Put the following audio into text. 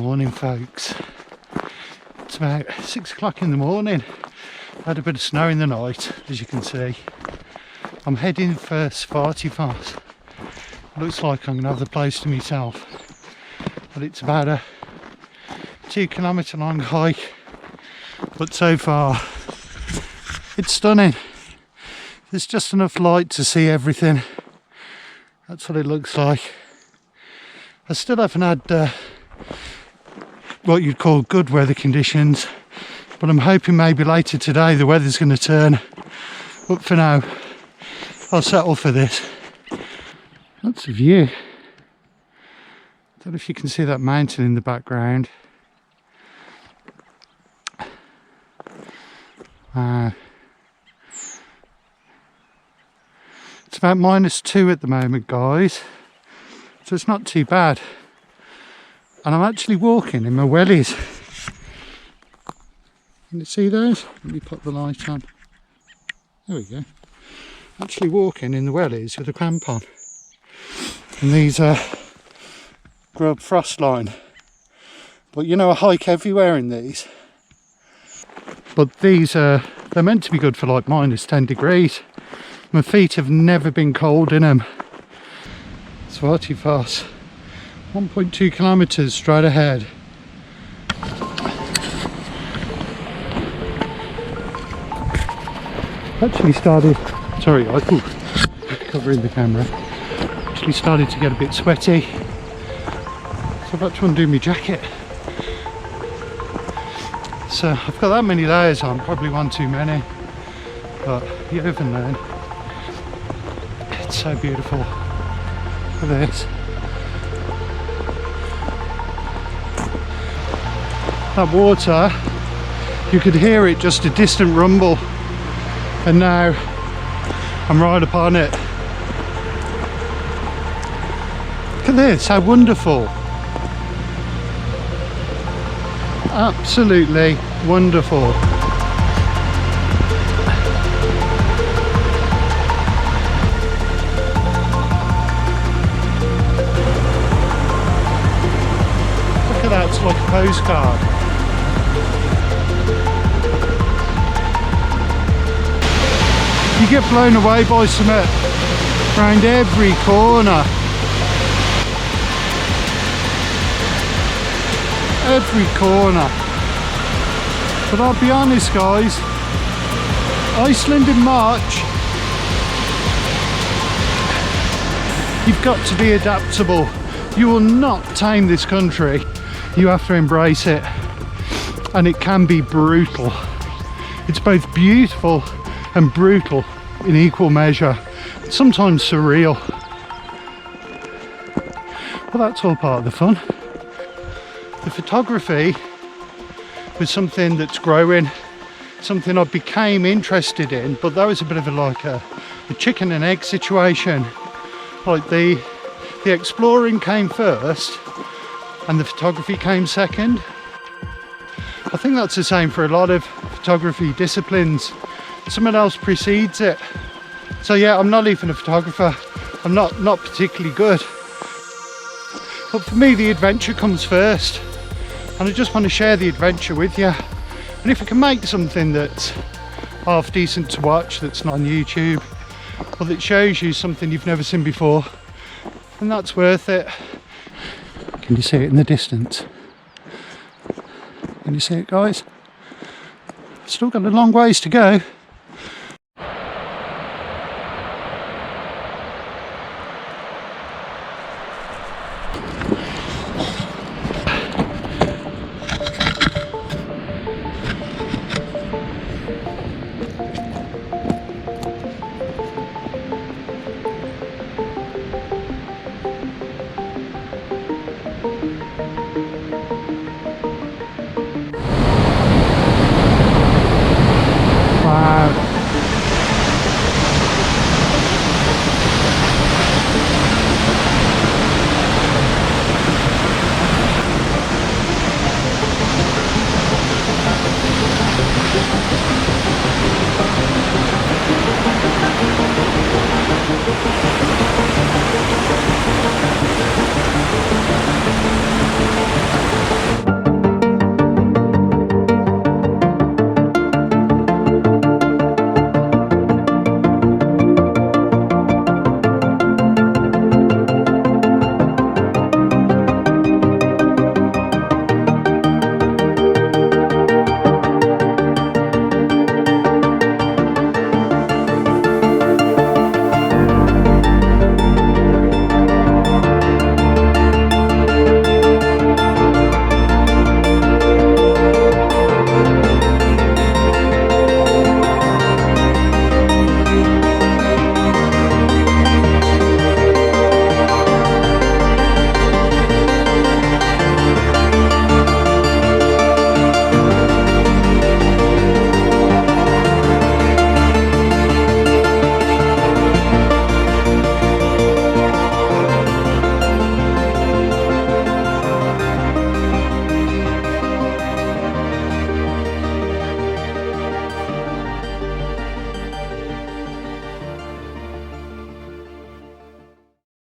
morning, folks. It's about 6 o'clock in the morning. I had a bit of snow in the night, as you can see. I'm heading for Svartifoss. Looks like I'm going to have the place to myself. But it's about a 2 kilometre long hike. But so far, it's stunning. There's just enough light to see everything. That's what it looks like. I still haven't had what you'd call good weather conditions, but I'm hoping maybe later today the weather's going to turn. But for now, I'll settle for this. That's the view. Don't know if you can see that mountain in the background. It's about -2 at the moment, guys, so it's not too bad. And I'm actually walking in my wellies. Can you see those? Let me put the light on. There we go. Actually walking in the wellies with a crampon. And these are grub frostline. But you know, I hike everywhere in these. But these are, they're meant to be good for like -10 degrees. My feet have never been cold in them. Svartifoss, 1.2 kilometres straight ahead. Actually started, sorry, covering the camera. Actually started to get a bit sweaty. So I've had to undo my jacket. So I've got that many layers on, probably one too many. But you live and learn. It's so beautiful. Look at this. That water, you could hear it, just a distant rumble. And now I'm right upon it. Look at this, how wonderful. Absolutely wonderful. Look at that, it's like a postcard. You get blown away by something around every corner. Every corner. But I'll be honest, guys, Iceland in March, you've got to be adaptable. You will not tame this country. You have to embrace it. And it can be brutal. It's both beautiful and brutal in equal measure. Sometimes surreal. But that's all part of the fun. The photography was something that's growing, something I became interested in, but that was a bit of a chicken and egg situation. Like the exploring came first and the photography came second. I think that's the same for a lot of photography disciplines. Someone else precedes it. So yeah, I'm not even a photographer. I'm not particularly good. But for me, the adventure comes first. And I just want to share the adventure with you. And if I can make something that's half decent to watch, that's not on YouTube, or that shows you something you've never seen before, then that's worth it. Can you see it in the distance? Can you see it, guys? Still got a long ways to go.